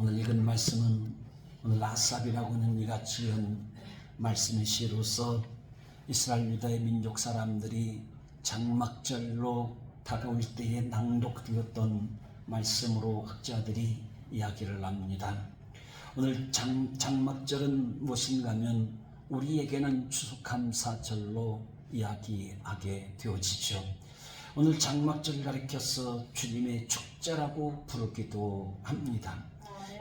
오늘 읽은 말씀은 오늘 아삽이라고 하는 이가 지은 말씀의 시로서 이스라엘 유다의 민족 사람들이 장막절로 다가올 때에 낭독되었던 말씀으로 학자들이 이야기를 합니다. 오늘 장막절은 무엇인가 하면 우리에게는 추수감사절로 이야기하게 되어지죠. 오늘 장막절을 가리켜서 주님의 축제라고 부르기도 합니다.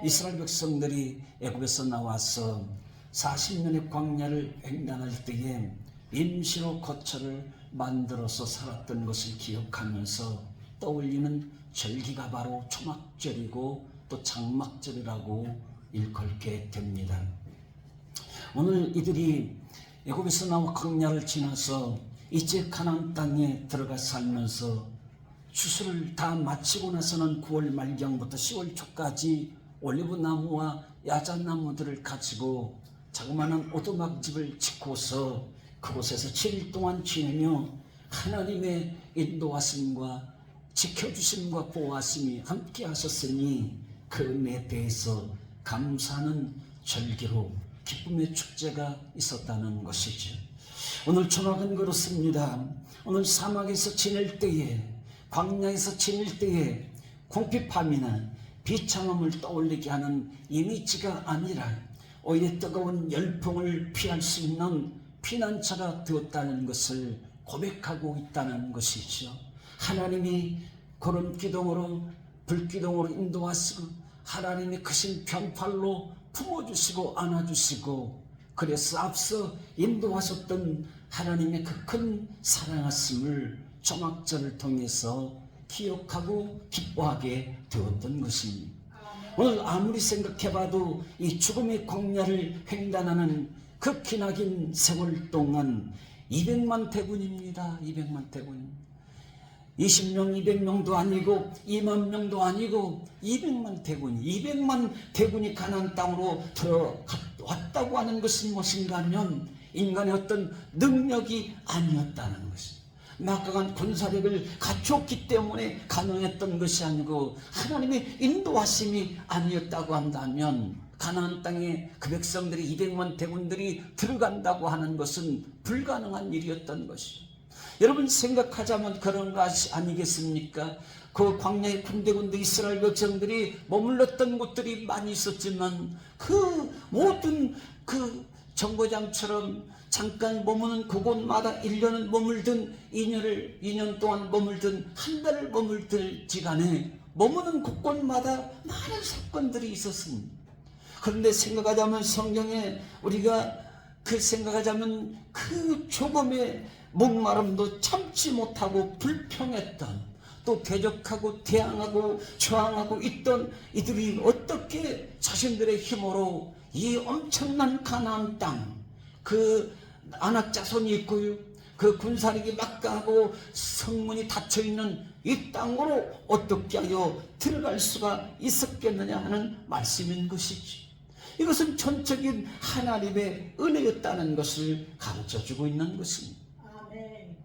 이스라엘 백성들이 애굽에서 나와서 40년의 광야를 횡단할 때에 임시로 거처를 만들어서 살았던 것을 기억하면서 떠올리는 절기가 바로 초막절이고 또 장막절이라고 일컬게 됩니다. 오늘 이들이 애굽에서 나와 광야를 지나서 이제 가나안 땅에 들어가 살면서 추수를 다 마치고 나서는 9월 말경부터 10월 초까지 올리브 나무와 야자나무들을 가지고 자그마한 오두막집을 짓고서 그곳에서 7일 동안 지내며 하나님의 인도하심과 지켜주심과 보호하심이 함께 하셨으니 그 은혜에 대해서 감사하는 절기로 기쁨의 축제가 있었다는 것이죠. 오늘 초막은 그렇습니다. 오늘 사막에서 지낼 때에, 광야에서 지낼 때에 궁핍함이나 비참함을 떠올리게 하는 이미지가 아니라 오히려 뜨거운 열풍을 피할 수 있는 피난처가 되었다는 것을 고백하고 있다는 것이죠. 하나님이 구름기둥으로 불기둥으로 인도하시고 하나님이 크신 편팔로 품어주시고 안아주시고 그래서 앞서 인도하셨던 하나님의 그 큰 사랑하심을 초막절을 통해서 기억하고 기뻐하게 되었던 것입니다. 오늘 아무리 생각해봐도 이 죽음의 광야를 횡단하는 그 기나긴 세월 동안 200만 대군입니다. 200만 대군. 20명, 200명도 아니고 2만 명도 아니고 200만 대군. 200만 대군이 가나안 땅으로 들어왔다고 하는 것은 무엇인가 하면 인간의 어떤 능력이 아니었다는 것입니다. 막강한 군사력을 갖췄기 때문에 가능했던 것이 아니고 하나님의 인도하심이 아니었다고 한다면 가나안 땅에 그 백성들이 200만 대군들이 들어간다고 하는 것은 불가능한 일이었던 것이죠. 여러분 생각하자면 그런 것이 아니겠습니까? 그 광야의 군대군대 이스라엘 백성들이 머물렀던 곳들이 많이 있었지만 그 모든 그 정거장처럼 잠깐 머무는 그곳마다 1년을 머물든 2년 동안 머물든 한 달을 머물든 지간에 머무는 곳곳마다 많은 사건들이 있었습니다. 그런데 생각하자면 성경에 우리가 생각하자면 그 조금의 목마름도 참지 못하고 불평했던 또 대적하고 대항하고 저항하고 있던 이들이 어떻게 자신들의 힘으로 이 엄청난 가나안 땅 그 안악 자손이 있고요 그 군사력이 막강하고 성문이 닫혀있는 이 땅으로 어떻게 하여 들어갈 수가 있었겠느냐 하는 말씀인 것이지. 이것은 전적인 하나님의 은혜였다는 것을 가르쳐주고 있는 것입니다. 아멘.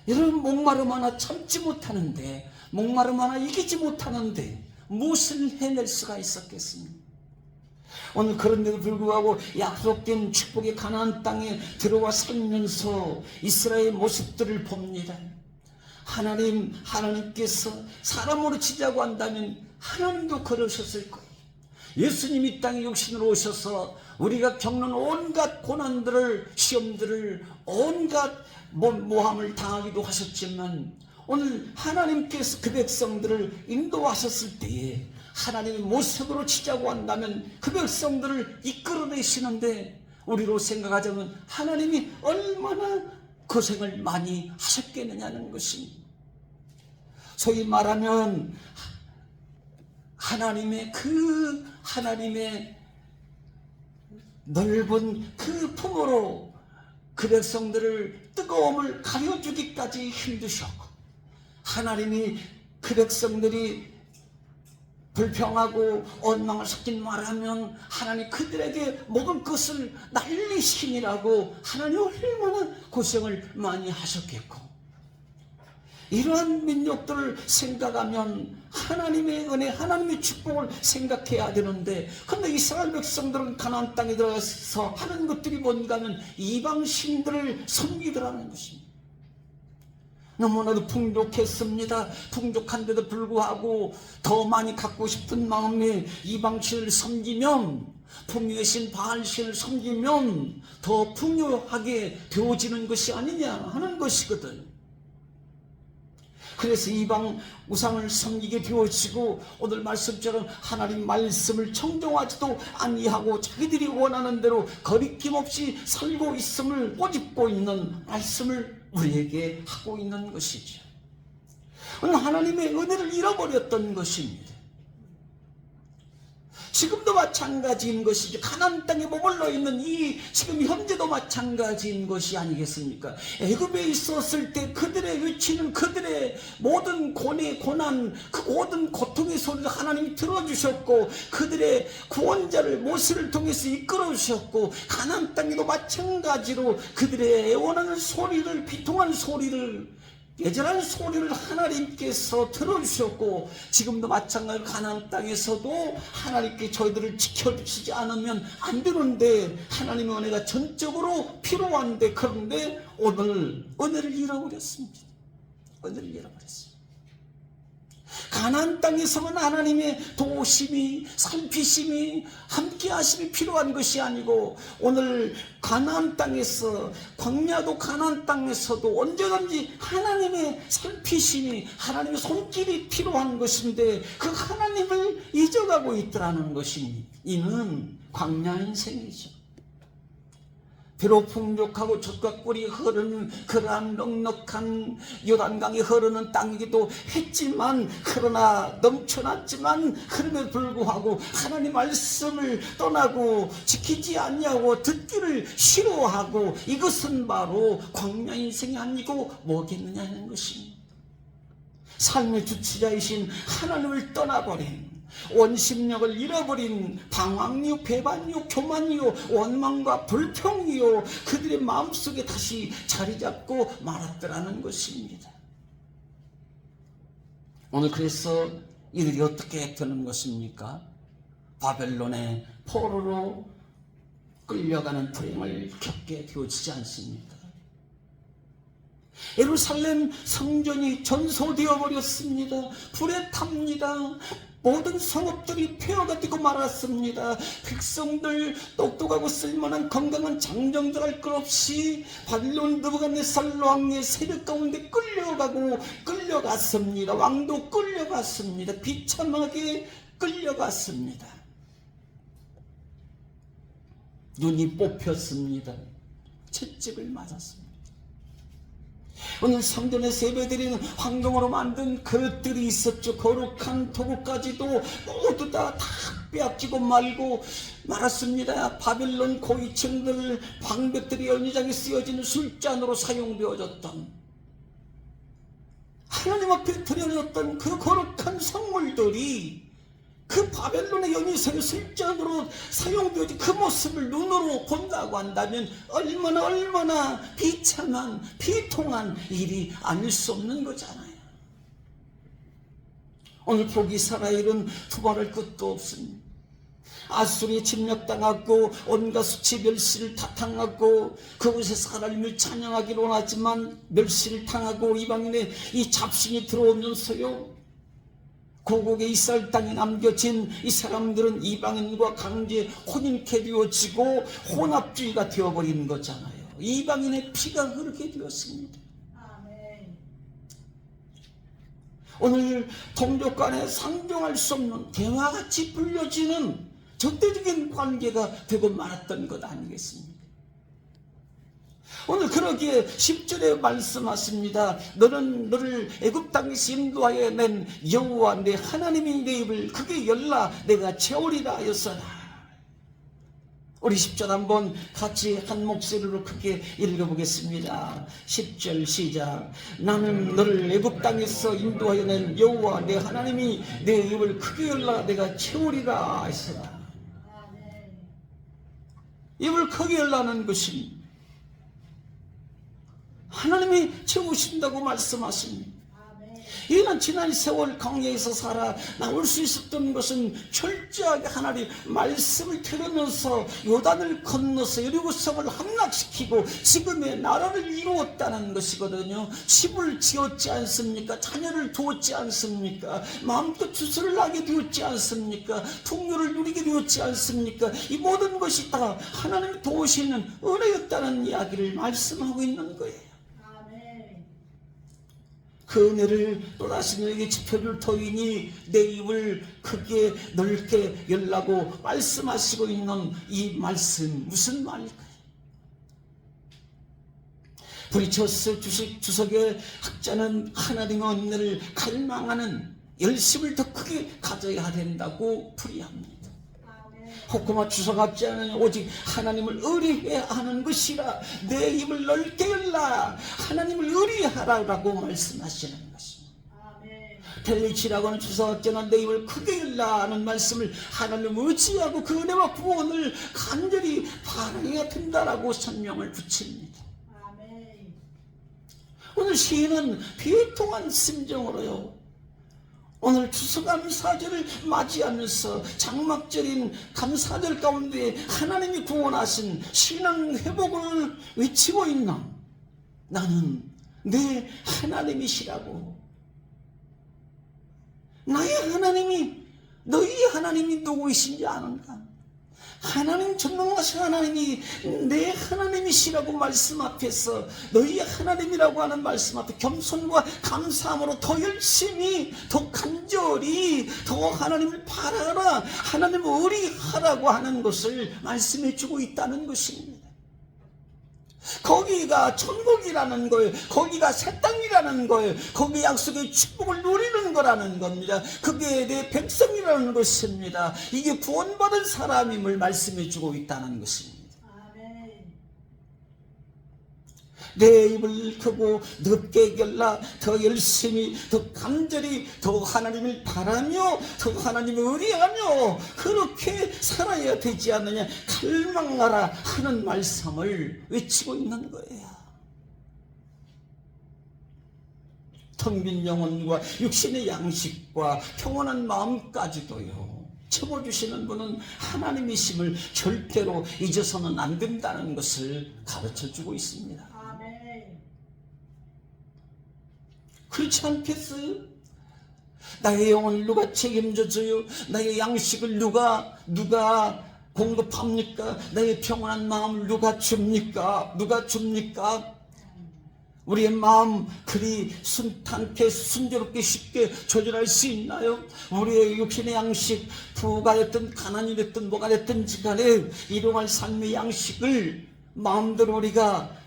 여러분 목마름 하나 참지 못하는데 목마름 하나 이기지 못하는데 무엇을 해낼 수가 있었겠습니까? 오늘 그런데도 불구하고 약속된 축복의 가나안 땅에 들어와 살면서 이스라엘의 모습들을 봅니다. 하나님께서 사람으로 치자고 한다면 하나님도 그러셨을 거예요. 예수님이 이 땅에 육신으로 오셔서 우리가 겪는 온갖 고난들을 시험들을 온갖 모함을 당하기도 하셨지만 오늘 하나님께서 그 백성들을 인도하셨을 때에 하나님의 모습으로 치자고 한다면 그 백성들을 이끌어내시는데 우리로 생각하자면 하나님이 얼마나 고생을 많이 하셨겠느냐는 것입니다. 소위 말하면 하나님의 넓은 그 품으로 그 백성들을 뜨거움을 가려주기까지 힘드셨고 하나님이 그 백성들이 불평하고 원망을 섞인 말하면 하나님 그들에게 먹은 것을 날리시니라고 하나님 얼마나 고생을 많이 하셨겠고 이러한 민족들을 생각하면 하나님의 은혜, 하나님의 축복을 생각해야 되는데, 근데 이스라엘 백성들은 가나안 땅에 들어가서 하는 것들이 뭔가 하면 이방 신들을 섬기더라는 것입니다. 너무나도 풍족했습니다. 풍족한데도 불구하고 더 많이 갖고 싶은 마음에 이방신을 섬기면, 풍요의 신 바알신을 섬기면 더 풍요하게 되어지는 것이 아니냐 하는 것이거든. 그래서 이방 우상을 섬기게 되어지고, 오늘 말씀처럼 하나님 말씀을 청종하지도 아니하고 자기들이 원하는 대로 거리낌 없이 살고 있음을 꼬집고 있는 말씀을 우리에게 하고 있는 것이죠. 하나님의 은혜를 잃어버렸던 것입니다. 지금도 마찬가지인 것이죠. 가나안 땅에 머물러 있는 지금 현재도 마찬가지인 것이 아니겠습니까? 애굽에 있었을 때 그들의 외치는, 그들의 모든 고난, 그 모든 고통의 소리를 하나님이 들어주셨고, 그들의 구원자를 모세를 통해서 이끌어 주셨고, 가나안 땅에도 마찬가지로 그들의 애원하는 소리를, 비통한 소리를, 애절한 소리를 하나님께서 들어주셨고, 지금도 마찬가지로 가나안 땅에서도 하나님께 저희들을 지켜주시지 않으면 안 되는데, 하나님의 은혜가 전적으로 필요한데, 그런데 오늘 은혜를 잃어버렸습니다. 은혜를 잃어버렸습니다. 가나안 땅에서는 하나님의 도우심이, 살피심이, 함께하심이 필요한 것이 아니고, 오늘 가나안 땅에서, 광야도 가나안 땅에서도 언제든지 하나님의 살피심이, 하나님의 손길이 필요한 것인데, 그 하나님을 잊어가고 있더라는 것입니다. 이는 광야 인생이죠. 비록 풍족하고 젖과 꿀이 흐르는 그러한 넉넉한 요단강이 흐르는 땅이기도 했지만, 그러나 넘쳐났지만, 그럼에도 불구하고 하나님 말씀을 떠나고 지키지 않냐고 듣기를 싫어하고, 이것은 바로 광야 인생이 아니고 뭐겠느냐 하는 것입니다. 삶의 주체자이신 하나님을 떠나버린, 원심력을 잃어버린 방황이요, 배반이요, 교만이요, 원망과 불평이요, 그들의 마음속에 다시 자리 잡고 말았더라는 것입니다. 오늘 그래서 이들이 어떻게 되는 것입니까? 바벨론의 포로로 끌려가는 불행을 겪게 되어지지 않습니까? 예루살렘 성전이 전소되어 버렸습니다. 불에 탑니다. 모든 성읍들이 폐허가 되고 말았습니다. 백성들, 똑똑하고 쓸만한 건강한 장정들 할 것 없이 바빌론 느부갓네살 왕의 세력 가운데 끌려갔습니다. 왕도 끌려갔습니다. 비참하게 끌려갔습니다. 눈이 뽑혔습니다. 채찍을 맞았습니다. 오늘 성전에 세배드리는 황금으로 만든 그릇들이 있었죠. 거룩한 도구까지도 모두 다 빼앗기고 말고 말았습니다. 바빌론 고위층들, 방백들이 연회장에 쓰여지는 술잔으로 사용되어졌던, 하나님 앞에 드려졌던 그 거룩한 선물들이 그 바벨론의 연회장의 술잔으로 사용되어진 그 모습을 눈으로 본다고 한다면 얼마나 비참한, 비통한 일이 아닐 수 없는 거잖아요. 오늘 북이스라엘은 두말할 것도 없습니다. 아수리에 침략당하고 온갖 수치 멸시를 다 당하고, 그곳에서 하나님을 찬양하기로 하지만 멸시를 당하고, 이방인의 이 잡신이 들어오면서요, 고국의 이스라엘 땅에 남겨진 이 사람들은 이방인과 강제 혼인케 되어지고 혼합주의가 되어버리는 거잖아요. 이방인의 피가 흐르게 되었습니다. 아멘. 오늘 동족 간에 상종할 수 없는 개화같이 불려지는 적대적인 관계가 되고 말았던 것 아니겠습니까? 오늘 그러기에 10절에 말씀하십니다. 너는 너를 애굽 땅에서 인도하여 낸 여호와 내 하나님이 내 입을 크게 열라 내가 채우리라 하였으나. 우리 10절 한번 같이 한 목소리로 크게 읽어보겠습니다. 10절 시작. 나는 너를 애굽 땅에서 인도하여 낸 여호와 내 하나님이 내 입을 크게 열라 내가 채우리라 하였으나. 입을 크게 열라는 것입니다. 하나님이 채우신다고 말씀하십니다. 이는 지난 세월 광야에서 살아 나올 수 있었던 것은 철저하게 하나님 말씀을 들으면서 요단을 건너서 여리고성을 함락시키고 지금의 나라를 이루었다는 것이거든요. 집을 지었지 않습니까? 자녀를 두었지 않습니까? 마음껏 주소를 나게 되었지 않습니까? 풍요를 누리게 되었지 않습니까? 이 모든 것이 다 하나님이 도우시는 은혜였다는 이야기를 말씀하고 있는 거예요. 그 은혜를 또다시 너에게 지펴줄 터이니 내 입을 크게 넓게 열라고 말씀하시고 있는 이 말씀 무슨 말일까요? 브리처스 주석의 학자는 하나님의 은혜를 갈망하는 열심을 더 크게 가져야 된다고 풀이합니다. 호쿠마 주석학자는 오직 하나님을 의뢰해야 하는 것이라 내 입을 넓게 열라 하나님을 의뢰하라고 말씀하시는 것입니다. 델리치라고 하는 주석학자는 내 입을 크게 열라 하는 말씀을 하나님을 의지하고 그 은혜와 구원을 간절히 바라야 된다라고 설명을 붙입니다. 오늘 시인은 비통한 심정으로요, 오늘 추수감사절을 맞이하면서 장막절인 감사절 가운데 하나님이 구원하신 신앙 회복을 외치고 있나? 나는 내 하나님이시라고. 나의 하나님이 너희 하나님이 누구이신지 아는가? 하나님 전능하신 하나님이 내 하나님이시라고 말씀 앞에서 너희 하나님이라고 하는 말씀 앞에 겸손과 감사함으로 더 열심히 더 간절히 더 하나님을 바라라 하나님을 의뢰하라고 하는 것을 말씀해 주고 있다는 것입니다. 거기가 천국이라는 거예요. 거기가 새 땅이라는 거예요. 거기 약속의 축복을 누리는 거라는 겁니다. 그게 내 백성이라는 것입니다. 이게 구원받은 사람임을 말씀해 주고 있다는 것입니다. 내 입을 크고 넓게 열라 더 열심히 더 간절히 더 하나님을 바라며 더 하나님을 의뢰하며 그렇게 살아야 되지 않느냐 갈망하라 하는 말씀을 외치고 있는 거예요. 텅 빈 영혼과 육신의 양식과 평온한 마음까지도요 채워주시는 분은 하나님이심을 절대로 잊어서는 안 된다는 것을 가르쳐주고 있습니다. 그렇지 않겠어요? 나의 영혼을 누가 책임져줘요? 나의 양식을 누가 공급합니까? 나의 평온한 마음을 누가 줍니까? 누가 줍니까? 우리의 마음 그리 순탄케 순조롭게 쉽게 조절할 수 있나요? 우리의 육신의 양식, 부가 됐든 가난이 됐든 뭐가 됐든지 간에 일용할 삶의 양식을 마음대로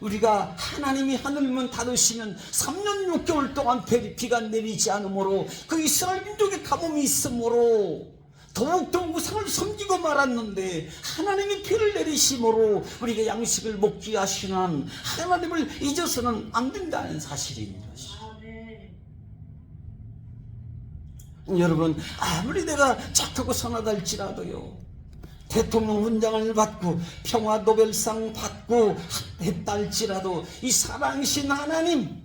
우리가 하나님이 하늘문 닫으시면 3년 6개월 동안 비가 내리지 않으므로 그 이스라엘 민족의 가뭄이 있으므로 더욱더 우상을 섬기고 말았는데 하나님이 비를 내리심으로 우리가 양식을 먹게 하시는 하나님을 잊어서는 안 된다는 사실입니다. 여러분 아무리 내가 착하고 선하다 할지라도요 대통령 훈장을 받고 평화 노벨상 받고 했다 할지라도 이 사랑이신 하나님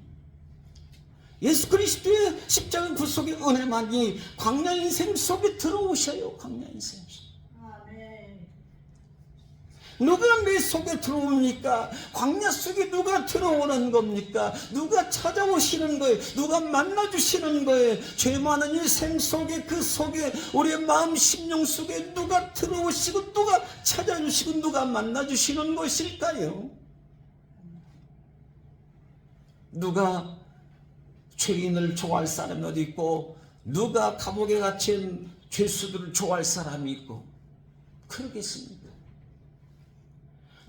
예수 그리스도의 십자가 구속의 은혜만이 광야 인생 속에 들어오셔요. 광야 인생 속에. 누가 내 속에 들어옵니까? 광야 속에 누가 들어오는 겁니까? 누가 찾아오시는 거예요? 누가 만나주시는 거예요? 죄 많은 인생 속에 그 속에 우리의 마음 심령 속에 누가 들어오시고 누가 찾아주시고 누가 만나주시는 것일까요? 누가 죄인을 좋아할 사람이 어디 있고 누가 감옥에 갇힌 죄수들을 좋아할 사람이 있고 그러겠습니까?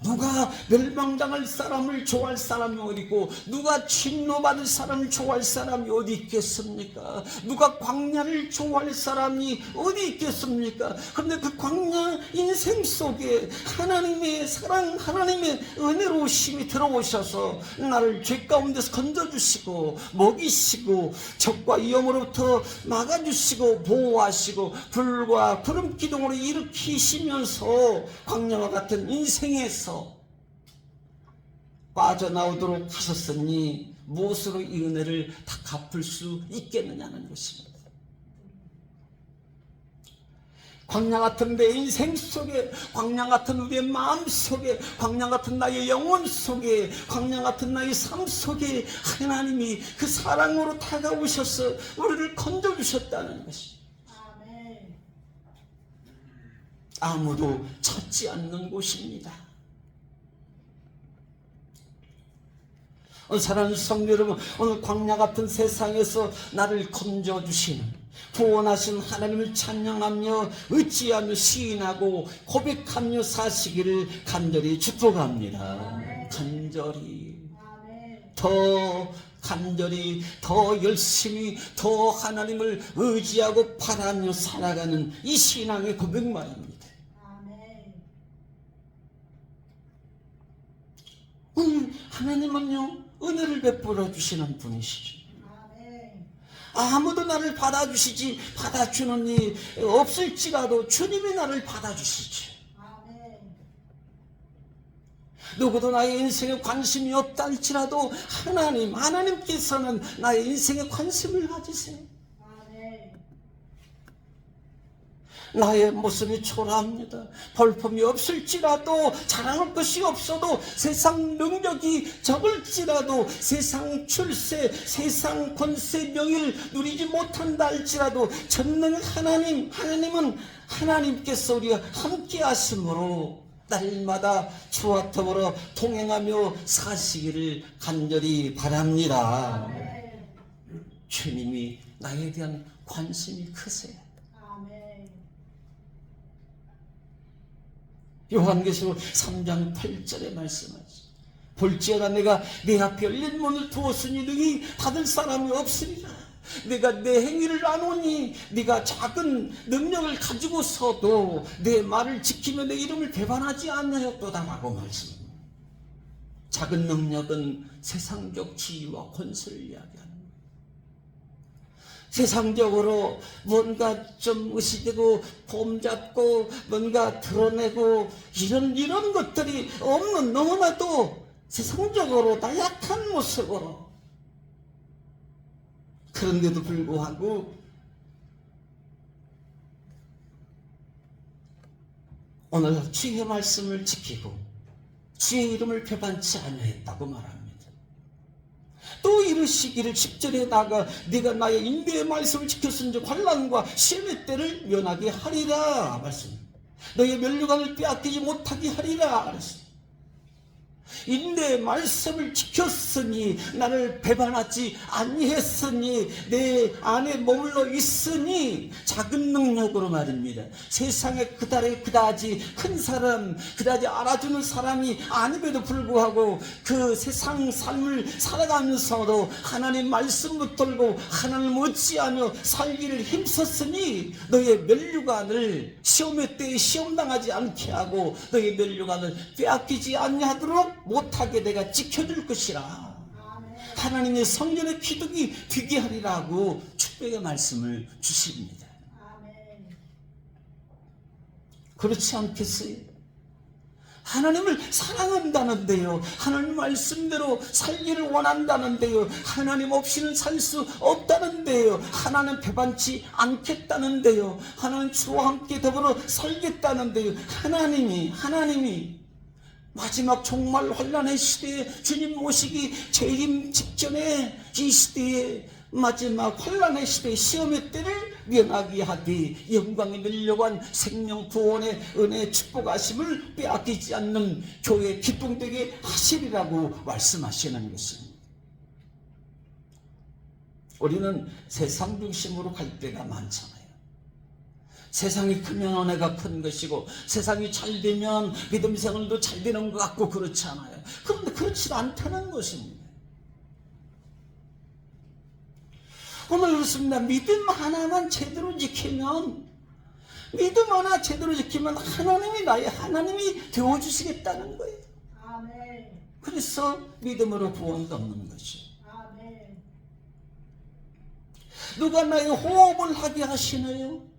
누가 멸망당할 사람을 좋아할 사람이 어디 있고 누가 진노받을 사람을 좋아할 사람이 어디 있겠습니까? 누가 광야를 좋아할 사람이 어디 있겠습니까? 그런데 그 광야 인생 속에 하나님의 사랑, 하나님의 은혜로우심이 들어오셔서 나를 죄 가운데서 건져주시고 먹이시고 적과 위험으로부터 막아주시고 보호하시고 불과 구름 기둥으로 일으키시면서 광야와 같은 인생에서 빠져나오도록 하셨으니 무엇으로 이 은혜를 다 갚을 수 있겠느냐는 것입니다. 광야 같은 내 인생 속에, 광야 같은 우리의 마음 속에, 광야 같은 나의 영혼 속에, 광야 같은 나의 삶 속에 하나님이 그 사랑으로 다가오셔서 우리를 건져주셨다는 것입니다. 아무도 찾지 않는 곳입니다. 사랑하는 성도 여러분, 오늘 광야 같은 세상에서 나를 건져주시는 구원하신 하나님을 찬양하며 의지하며 시인하고 고백하며 사시기를 간절히 축복합니다. 간절히 더 열심히 더 하나님을 의지하고 바라며 살아가는 이 신앙의 고백 말입니다. 오늘 하나님은요, 은혜를 베풀어 주시는 분이시죠. 아무도 나를 받아주는 이 없을지라도 주님이 나를 받아주시죠. 누구도 나의 인생에 관심이 없다 할지라도 하나님께서는 나의 인생에 관심을 가지세요. 나의 모습이 초라합니다. 볼품이 없을지라도, 자랑할 것이 없어도, 세상 능력이 적을지라도, 세상 출세, 세상 권세 명예를 누리지 못한다 할지라도 전능 하나님은 하나님께서 우리와 함께 하심으로 날마다 주와 더불어 동행하며 사시기를 간절히 바랍니다. 주님이 나에 대한 관심이 크세요. 요한계시록 3장 8절에 말씀하죠. 볼지어다 내가 내 앞에 열린 문을 두었으니 너희 닫을 사람이 없으리라. 내가 내 행위를 아노니 네가 작은 능력을 가지고서도 내 말을 지키며 내 이름을 배반하지 않나였도다라고 말씀합니다. 작은 능력은 세상적 지위와 권세를 이야기합니다. 세상적으로 뭔가 좀 의식되고 폼잡고 뭔가 드러내고 이런 것들이 없는, 너무나도 세상적으로 나약한 모습으로, 그런데도 불구하고 오늘 주의 말씀을 지키고 주의 이름을 배반치 아니했다고 말합니다. 또 이르시기를 10절에 나가 네가 나의 인대의 말씀을 지켰은즉 환난과 시험의 때를 면하게 하리라 말씀. 너의 면류관을 빼앗기지 못하게 하리라 그랬습니다. 인내의 말씀을 지켰으니, 나를 배반하지 아니했으니, 내 안에 머물러 있으니, 작은 능력으로 말입니다. 세상에 그다지 큰 사람, 그다지 알아주는 사람이 아님에도 불구하고 그 세상 삶을 살아가면서도 하나님 말씀 붙들고 하나님 의지하며 살기를 힘썼으니 너의 면류관을 시험의 때에 시험당하지 않게 하고 너의 면류관을 빼앗기지 아니하도록 못하게 내가 지켜줄 것이라. 하나님의 성전의 기둥이 되게 하리라고 축복의 말씀을 주십니다. 그렇지 않겠어요? 하나님을 사랑한다는데요, 하나님 말씀대로 살기를 원한다는데요, 하나님 없이는 살 수 없다는데요, 하나님 배반치 않겠다는데요, 하나님 주와 함께 더불어 살겠다는데요, 하나님이 마지막 종말 환난의 시대에 주님 모시기 재림 직전에 이 시대에 마지막 환난의 시대의 시험의 때를 면하게 하되 영광의 면류관 생명 구원의 은혜 축복하심을 빼앗기지 않는 교회 기쁨되게 하시리라고 말씀하시는 것입니다. 우리는 세상 중심으로 갈 때가 많잖아요. 세상이 크면 은혜가 큰 것이고, 세상이 잘 되면 믿음 생활도 잘 되는 것 같고 그렇잖아요. 그런데 그렇지 않다는 것입니다. 오늘 그렇습니다. 믿음 하나만 제대로 지키면, 하나님이 나의 하나님이 되어주시겠다는 거예요. 그래서 믿음으로 구원을 얻는 것이죠. 누가 나의 호흡을 하게 하시나요?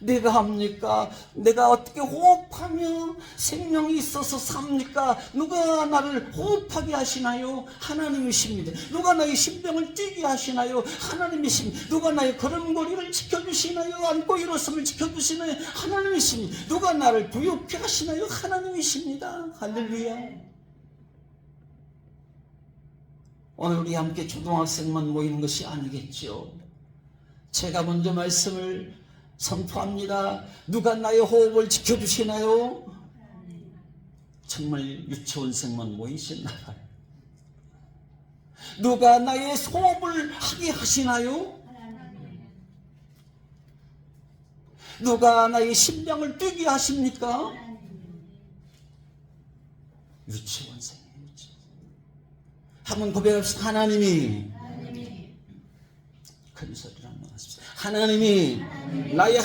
내가 합니까? 내가 어떻게 호흡하며 생명이 있어서 삽니까? 누가 나를 호흡하게 하시나요? 하나님이십니다. 누가 나의 심장을 뛰게 하시나요? 하나님이십니다. 누가 나의 걸음걸이를 지켜주시나요? 앉고 일어섬을 지켜주시나요? 하나님이십니다. 누가 나를 부욕케 하시나요? 하나님이십니다. 할렐루야. 오늘 우리 함께 초등학생만 모이는 것이 아니겠죠. 제가 먼저 말씀을 선포합니다. 누가 나의 호흡을 지켜주시나요? 정말 유치원생만 모이셨나 봐요. 누가 나의 호흡을 하게 하시나요? 누가 나의 심장을 뛰게 하십니까? 유치원생이에요. 한번 고백합시다. 하나님이 큰 소리로 한번 하십시오. 하나님이 나의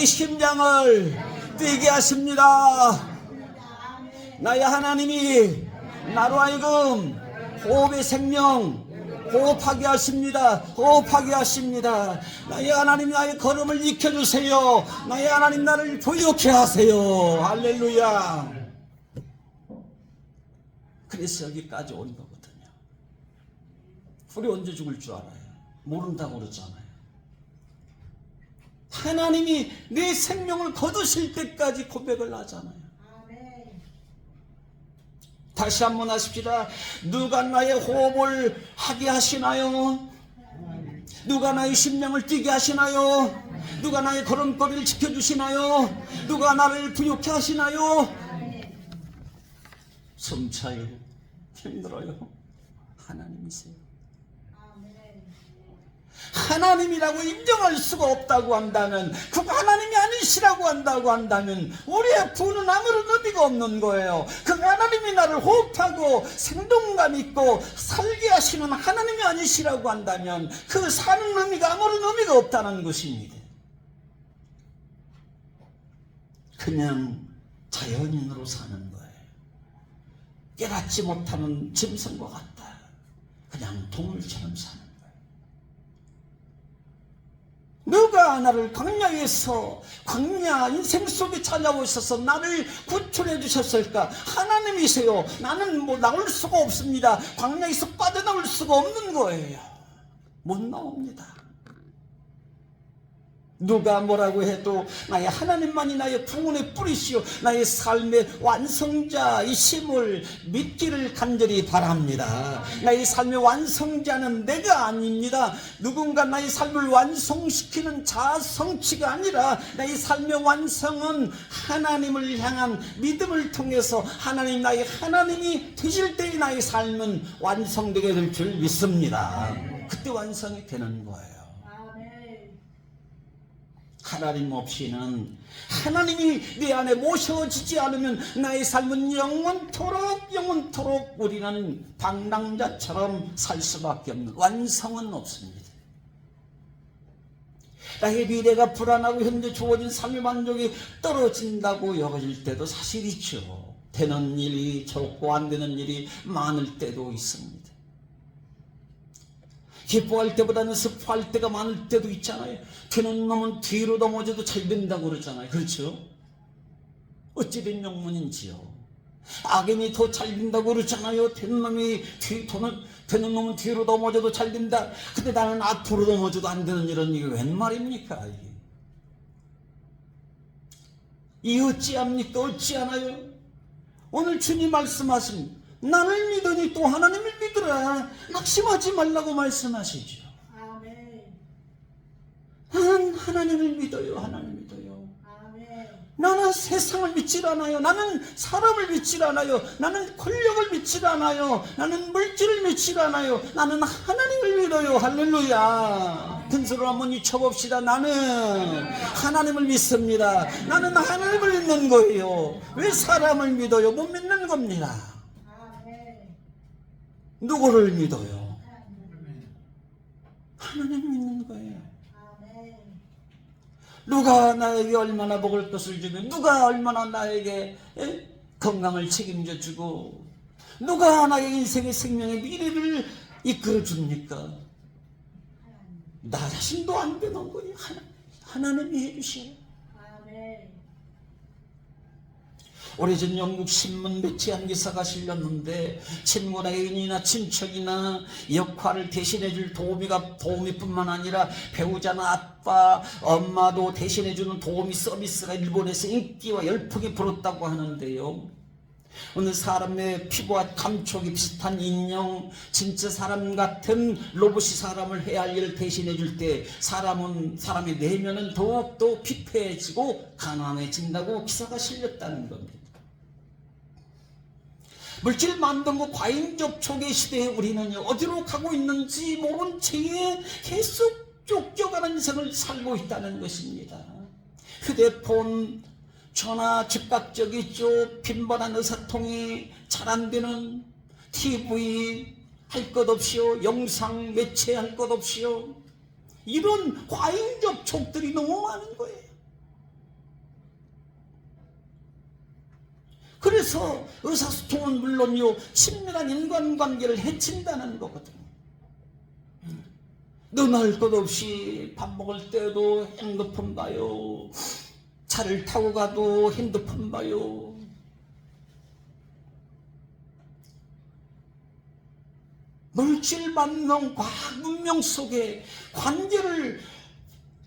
심장을 뛰게 하십니다. 나의 하나님이 나로 하여금 호흡의 생명 호흡하게 하십니다. 호흡하게 하십니다. 나의 하나님 나의 걸음을 익혀주세요. 나의 하나님 나를 부욕케 하세요. 할렐루야. 그래서 여기까지 온 거거든요. 우리 언제 죽을 줄 알아요? 모른다고 그러잖아요. 하나님이 내 생명을 거두실 때까지 고백을 하잖아요. 다시 한번 하십시다. 누가 나의 호흡을 하게 하시나요? 누가 나의 심령을 뛰게 하시나요? 누가 나의 걸음걸이를 지켜주시나요? 누가 나를 부욕케 하시나요? 숨차요. 힘들어요. 하나님이세요. 하나님이라고 인정할 수가 없다고 한다면, 그가 하나님이 아니시라고 한다면 우리의 부는 아무런 의미가 없는 거예요. 그 하나님이 나를 호흡하고 생동감 있고 살게 하시는 하나님이 아니시라고 한다면 그 사는 의미가 아무런 의미가 없다는 것입니다. 그냥 자연인으로 사는 거예요. 깨닫지 못하는 짐승과 같다. 그냥 동물처럼 사는 거예요. 누가 나를 광야에서 광야 인생 속에 찾아오셔서 나를 구출해 주셨을까? 하나님이세요. 나는 나올 수가 없습니다. 광야에서 빠져나올 수가 없는 거예요. 못 나옵니다. 누가 뭐라고 해도 나의 하나님만이 나의 구원의 뿌리시오, 나의 삶의 완성자이심을 믿기를 간절히 바랍니다. 나의 삶의 완성자는 내가 아닙니다. 누군가 나의 삶을 완성시키는 자성치가 아니라 나의 삶의 완성은 하나님을 향한 믿음을 통해서 하나님, 나의 하나님이 되실 때의 나의 삶은 완성되게 될 줄 믿습니다. 그때 완성이 되는 거예요. 하나님 없이는, 하나님이 내 안에 모셔지지 않으면 나의 삶은 영원토록 우리는 방랑자처럼 살 수밖에 없는, 완성은 없습니다. 나의 미래가 불안하고 현재 주어진 삶의 만족이 떨어진다고 여겨질 때도 사실 있죠. 되는 일이 적고 안 되는 일이 많을 때도 있습니다. 기뻐할 때보다는 슬퍼할 때가 많을 때도 있잖아요. 되는 놈은 뒤로 넘어져도 잘 된다고 그러잖아요. 그렇죠? 어찌된 명문인지요. 악인이 더 잘 된다고 그러잖아요. 되는 놈은 뒤로 넘어져도 잘 된다. 근데 나는 앞으로 넘어져도 안 되는 이런 이게 웬 말입니까? 이 어찌합니까? 어찌하나요? 오늘 주님 말씀하십니다. 나를 믿으니 또 하나님을 믿으라. 낙심하지 말라고 말씀하시죠. 나는 하나님을 믿어요. 하나님을 믿어요. 나는 세상을 믿질 않아요. 나는 사람을 믿질 않아요. 나는 권력을 믿질 않아요. 나는 물질을 믿질 않아요. 나는 하나님을 믿어요. 할렐루야. 큰 소리로 한번 외쳐봅시다. 나는 하나님을 믿습니다. 나는 하나님을 믿는 거예요. 왜 사람을 믿어요? 못 믿는 겁니다. 누구를 믿어요? 하나님 믿는 거예요. 누가 나에게 얼마나 먹을 것을 주며, 누가 얼마나 나에게 건강을 책임져 주고, 누가 나의 인생의 생명의 미래를 이끌어 줍니까? 나 자신도 안 되는 거예요. 하나님이 해주셔요. 아멘. 오래전 영국 신문 매체한 기사가 실렸는데 친구나 애인이나 친척이나 역할을 대신해줄 도우미뿐만 아니라 배우자나 아빠, 엄마도 대신해주는 도우미 서비스가 일본에서 인기와 열풍이 불었다고 하는데요. 어느 사람의 피부와 감촉이 비슷한 인형, 진짜 사람 같은 로봇이 사람을 해야 할 일을 대신해 줄 때 사람의 내면은 더욱더 피폐해지고 가난해진다고 기사가 실렸다는 겁니다. 물질 만등고 과잉 접촉의 시대에 우리는 어디로 가고 있는지 모른 채에 계속 쫓겨가는 인생을 살고 있다는 것입니다. 휴대폰, 전화, 즉각적 있죠. 빈번한 의사통이 잘 안되는 TV, 할 것 없이요. 영상 매체 할 것 없이요. 이런 과잉 접촉들이 너무 많은 거예요. 그래서 의사소통은 물론요, 친밀한 인간관계를 해친다는 거거든요. 너나 할 것 없이 밥 먹을 때도 핸드폰 봐요. 차를 타고 가도 핸드폰 봐요. 물질 만능 과학 문명 속에 관계를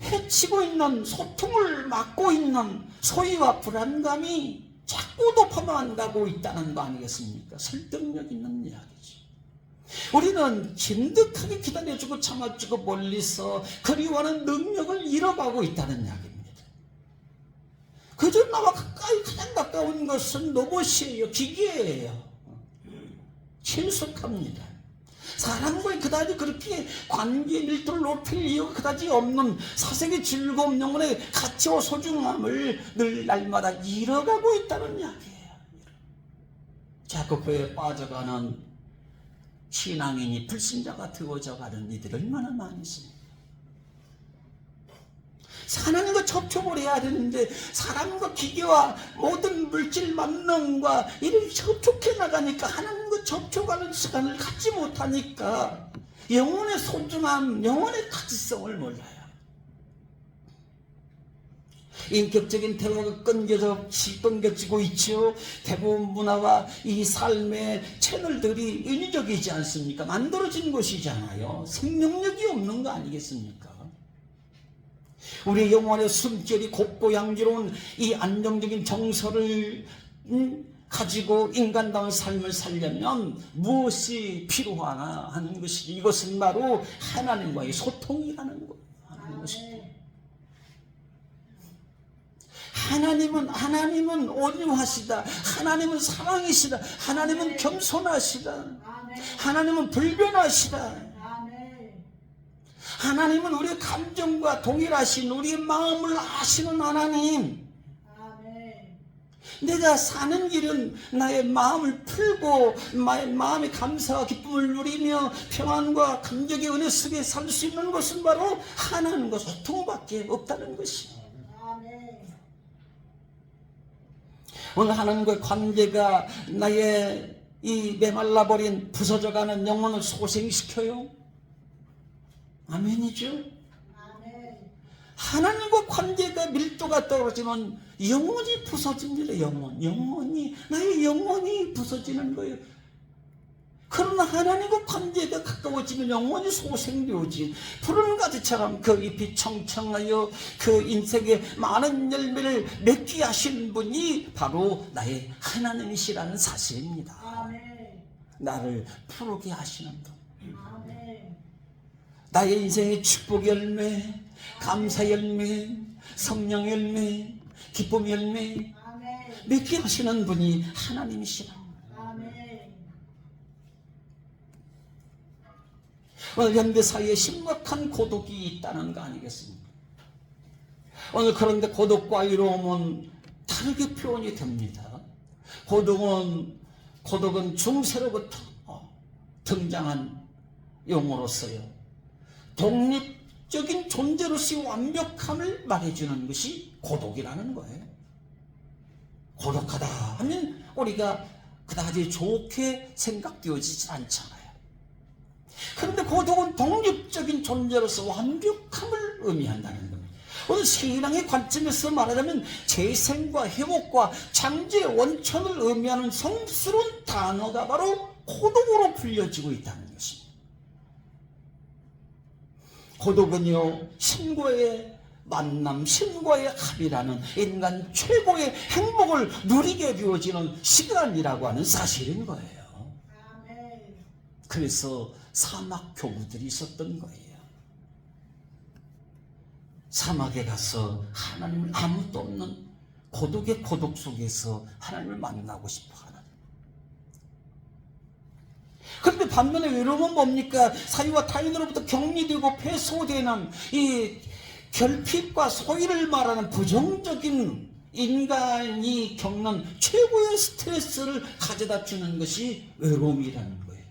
해치고 있는, 소통을 막고 있는 소위와 불안감이 자꾸 높아만 가고 있다는 거 아니겠습니까? 설득력 있는 이야기죠. 우리는 진득하게 기다려주고 참아주고 멀리서 그리워하는 능력을 잃어가고 있다는 이야기입니다. 그저 나와 가장 가까운 것은 로봇이에요. 기계예요. 친숙합니다. 사람과의 그다지 그렇게 관계 밀도를 높일 이유가 그다지 없는 사색의 즐거움, 영혼의 가치와 소중함을 늘 날마다 잃어가고 있다는 이야기예요. 자꾸 빠져가는 신앙인이 불신자가 되어져가는 이들이 얼마나 많이 있습니까? 하나님과 접촉을 해야 되는데 사람과 기계와 모든 물질 만능과 이렇게 접촉해 나가니까 하나님과 접촉하는 시간을 갖지 못하니까 영혼의 소중함, 영혼의 가치성을 몰라요. 인격적인 대화가 끊겨지고 있죠. 대부분 문화와 이 삶의 채널들이 인위적이지 않습니까? 만들어진 것이잖아요. 생명력이 없는 거 아니겠습니까? 우리 영혼의 숨결이 곱고 양지로운 이 안정적인 정서를 가지고 인간다운 삶을 살려면 무엇이 필요하나 하는 것이지, 이것은 바로 하나님과의 소통이라는 거 하는 것입니다. 하나님은 온유하시다. 하나님은 사랑이시다. 하나님은 겸손하시다. 하나님은 불변하시다. 하나님은 우리의 감정과 동일하신 우리의 마음을 아시는 하나님. 내가 사는 길은 나의 마음을 풀고 마음의 감사와 기쁨을 누리며 평안과 감격의 은혜 속에 살 수 있는 것은 바로 하나님과 소통밖에 없다는 것이에요. 오늘 하나님과의 관계가 나의 이 메말라버린 부서져가는 영혼을 소생시켜요. 아멘이죠? 아멘. 하나님과 관계가 밀도가 떨어지면 영혼이 부서집니다. 나의 영혼이 부서지는 거예요. 그러나 하나님과 관계가 가까워지면 영혼이 소생되어지. 푸른 가지처럼 그 잎이 청청하여 그 인생의 많은 열매를 맺게 하신 분이 바로 나의 하나님이시라는 사실입니다. 아멘. 나를 푸르게 하시는 분. 나의 인생의 축복 열매, 감사 열매, 성령 열매, 기쁨 열매 맺게 하시는 분이 하나님이시라. 오늘 현대사회에 심각한 고독이 있다는 거 아니겠습니까? 오늘 그런데 고독과 외로움은 다르게 표현이 됩니다. 고독은 중세로부터 등장한 용어로서요, 독립적인 존재로서의 완벽함을 말해주는 것이 고독이라는 거예요. 고독하다 하면 우리가 그다지 좋게 생각되어지지 않잖아요. 그런데 고독은 독립적인 존재로서 완벽함을 의미한다는 겁니다. 오늘 신앙의 관점에서 말하자면 재생과 회복과 창조의 원천을 의미하는 성스러운 단어가 바로 고독으로 불려지고 있다는 것입니다. 고독은요, 신과의 만남, 신과의 합이라는 인간 최고의 행복을 누리게 되어지는 시간이라고 하는 사실인 거예요. 그래서 사막 교구들이 있었던 거예요. 사막에 가서 하나님을 아무도 없는 고독의 고독 속에서 하나님을 만나고 싶어하는. 그런데 반면에 외로움은 뭡니까? 사유와 타인으로부터 격리되고 패소되는 이 결핍과 소외를 말하는 부정적인 인간이 겪는 최고의 스트레스를 가져다 주는 것이 외로움이라는 거예요.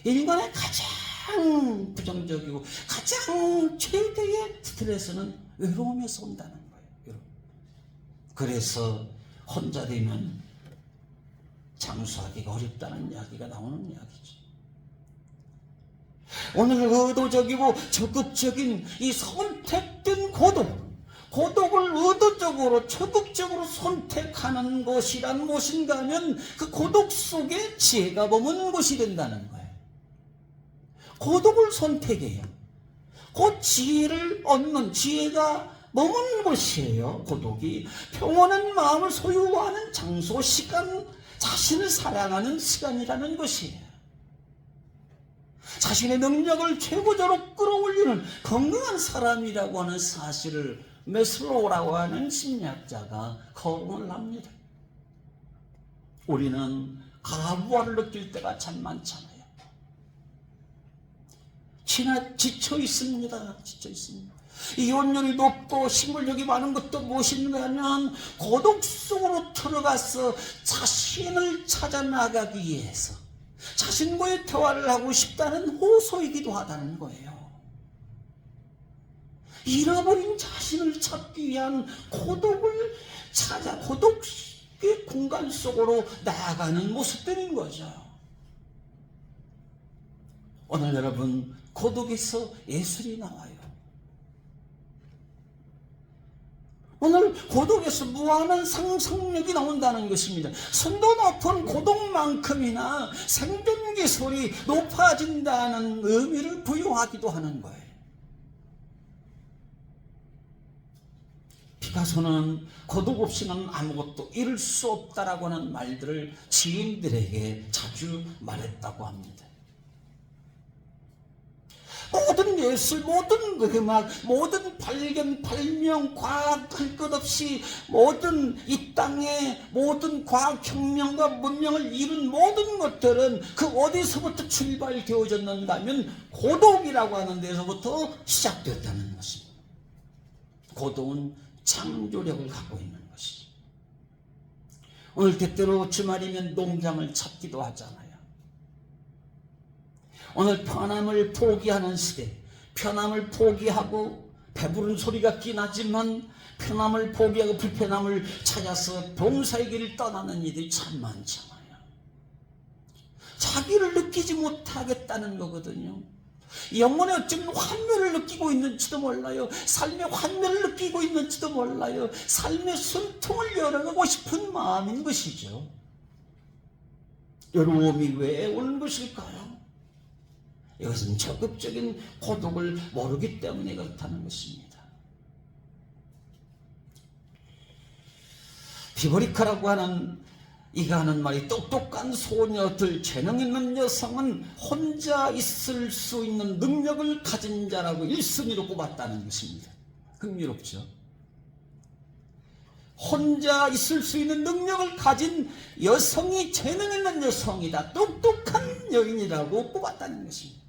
인간의 가장 부정적이고 가장 최대의 스트레스는 외로움에서 온다는 거예요. 그래서 혼자 되면 장수하기가 어렵다는 이야기가 나오는 이야기죠. 오늘 의도적이고 적극적인 이 선택된 고독을 의도적으로 적극적으로 선택하는 것이란 무엇인가 하면 그 고독 속에 지혜가 머무는 것이 된다는 거예요. 고독을 선택해요. 곧 지혜를 얻는, 지혜가 머무는 곳이에요. 고독이 평온한 마음을 소유하는 장소, 시간, 자신을 사랑하는 시간이라는 것이에요. 자신의 능력을 최고조로 끌어올리는 건강한 사람이라고 하는 사실을 메슬로우라고 하는 심리학자가 거론을 합니다. 우리는 가부화를 느낄 때가 참 많잖아요. 지쳐 있습니다. 지쳐 있습니다. 이혼율이 높고 식물력이 많은 것도 무엇인가 하면 고독 속으로 들어가서 자신을 찾아 나가기 위해서 자신과의 대화를 하고 싶다는 호소이기도 하다는 거예요. 잃어버린 자신을 찾기 위한 고독을 찾아 고독의 공간 속으로 나아가는 모습들인 거죠. 오늘 여러분, 고독에서 예술이 나와요. 오늘 고독에서 무한한 상상력이 나온다는 것입니다. 선도 높은 고독만큼이나 생존 기술이 높아진다는 의미를 부여하기도 하는 거예요. 피카소는 고독 없이는 아무것도 이룰 수 없다라고 하는 말들을 지인들에게 자주 말했다고 합니다. 모든 예술, 모든 음악, 모든 발견, 발명, 과학 할 것 없이 모든 이 땅의 모든 과학혁명과 문명을 이룬 모든 것들은 그 어디서부터 출발되어졌는가 하면 고독이라고 하는 데서부터 시작되었다는 것입니다. 고독은 창조력을 갖고 있는 것이죠. 오늘 때때로 주말이면 농장을 찾기도 하잖아요. 오늘 편함을 포기하는 시대, 편함을 포기하고 배부른 소리가 있긴 하지만 편함을 포기하고 불편함을 찾아서 봉사의 길을 떠나는 이들이 참 많잖아요. 자기를 느끼지 못하겠다는 거거든요. 영혼의 어쩌면 환멸을 느끼고 있는지도 몰라요. 삶의 환멸을 느끼고 있는지도 몰라요. 삶의 숨통을 열어가고 싶은 마음인 것이죠. 외로움이 왜 오는 것일까요? 이것은 적극적인 고독을 모르기 때문에 그렇다는 것입니다. 비보리카라고 하는 이가 하는 말이 똑똑한 소녀들, 재능 있는 여성은 혼자 있을 수 있는 능력을 가진 자라고 1순위로 꼽았다는 것입니다. 흥미롭죠? 혼자 있을 수 있는 능력을 가진 여성이 재능 있는 여성이다, 똑똑한 여인이라고 꼽았다는 것입니다.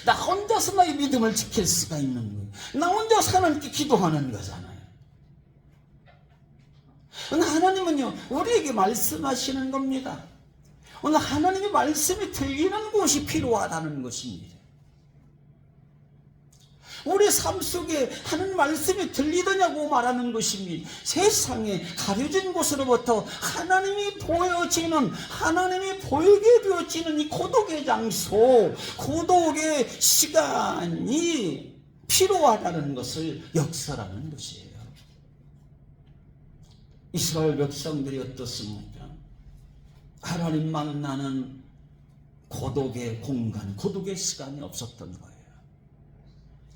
나 혼자서 나의 믿음을 지킬 수가 있는 거예요. 나 혼자서 하나님께 기도하는 거잖아요. 오늘 하나님은요, 우리에게 말씀하시는 겁니다. 오늘 하나님의 말씀이 들리는 곳이 필요하다는 것입니다. 우리 삶 속에 하나님 말씀이 들리더냐고 말하는 것입니다. 세상에 가려진 곳으로부터 하나님이 보여지는, 하나님이 보이게 되어지는 이 고독의 장소, 고독의 시간이 필요하다는 것을 역설하는 것이에요. 이스라엘 백성들이 어떻습니까? 하나님 만나는 고독의 공간, 고독의 시간이 없었던 거예요.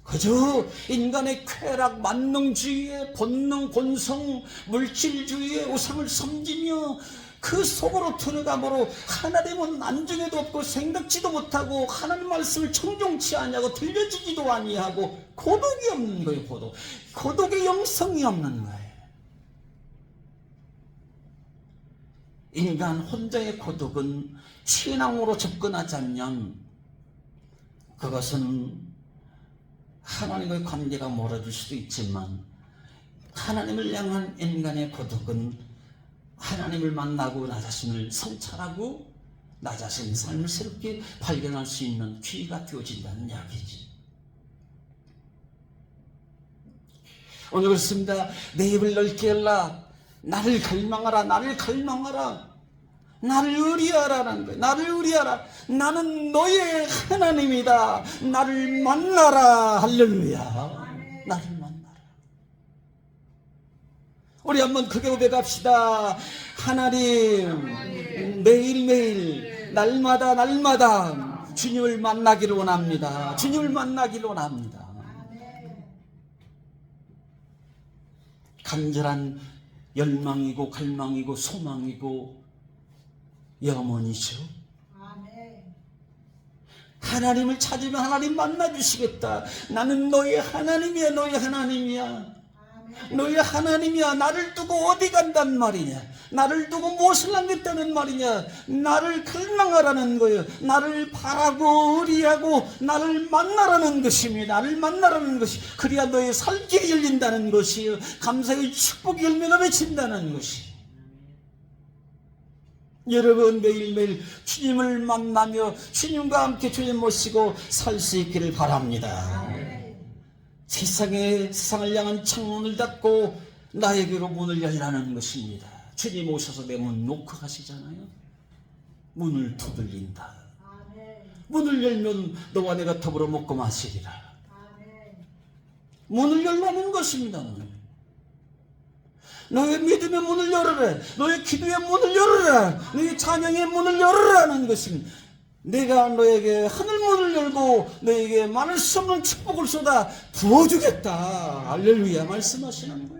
그저 인간의 쾌락, 만능주의의 본능, 본성, 물질주의의 우상을 섬기며 그 속으로 들어가므로 하나님은 안중에도 없고 생각지도 못하고 하나님 말씀을 청종치 아니하고 들려주지도 아니하고 고독이 없는 거예요. 고독의 영성이 없는 거예요. 인간 혼자의 고독은 신앙으로 접근하자면 그것은 하나님과의 관계가 멀어질 수도 있지만, 하나님을 향한 인간의 고독은 하나님을 만나고 나 자신을 성찰하고 나 자신의 삶을 새롭게 발견할 수 있는 기회가 되어진다는 이야기지. 오늘 그렇습니다. 내 입을 넓게 열라. 나를 갈망하라. 나를 갈망하라. 나를 의리하라는 거예요. 나를 의리하라. 나는 너의 하나님이다. 나를 만나라. 할렐루야. 나를 만나라. 우리 한번 크게 고백합시다. 하나님, 매일매일 날마다 주님을 만나기를 원합니다. 주님을 만나기를 원합니다. 간절한 열망이고 갈망이고 소망이고 염원이죠. 하나님을 찾으면 하나님 만나주시겠다. 나는 너의 하나님이야. 너의 하나님이야. 너의 하나님이야. 나를 두고 어디 간단 말이냐. 나를 두고 무엇을 하겠다는 말이냐. 나를 갈망하라는 거예요. 나를 바라고 의리하고 나를 만나라는 것입니다. 나를 만나라는 것이, 그래야 너의 살 길이 열린다는 것이요, 감사의 축복이 열매가 맺힌다는 것이. 여러분 매일매일 주님을 만나며 주님과 함께 주님 모시고 살 수 있기를 바랍니다. 세상을 향한 창문을 닫고 나에게로 문을 열라는 것입니다. 주님 오셔서 내 문 놓고 가시잖아요. 문을 두들린다. 문을 열면 너와 내가 더불어 먹고 마시리라. 문을 열라는 것입니다. 너의 믿음의 문을 열어라. 너의 기도의 문을 열어라. 너의 찬양의 문을 열어라는 것입니다. 내가 너에게 하늘문을 열고 너에게 말할 수 없는 축복을 쏟아 부어주겠다. 할렐루야 말씀하시는 거예요.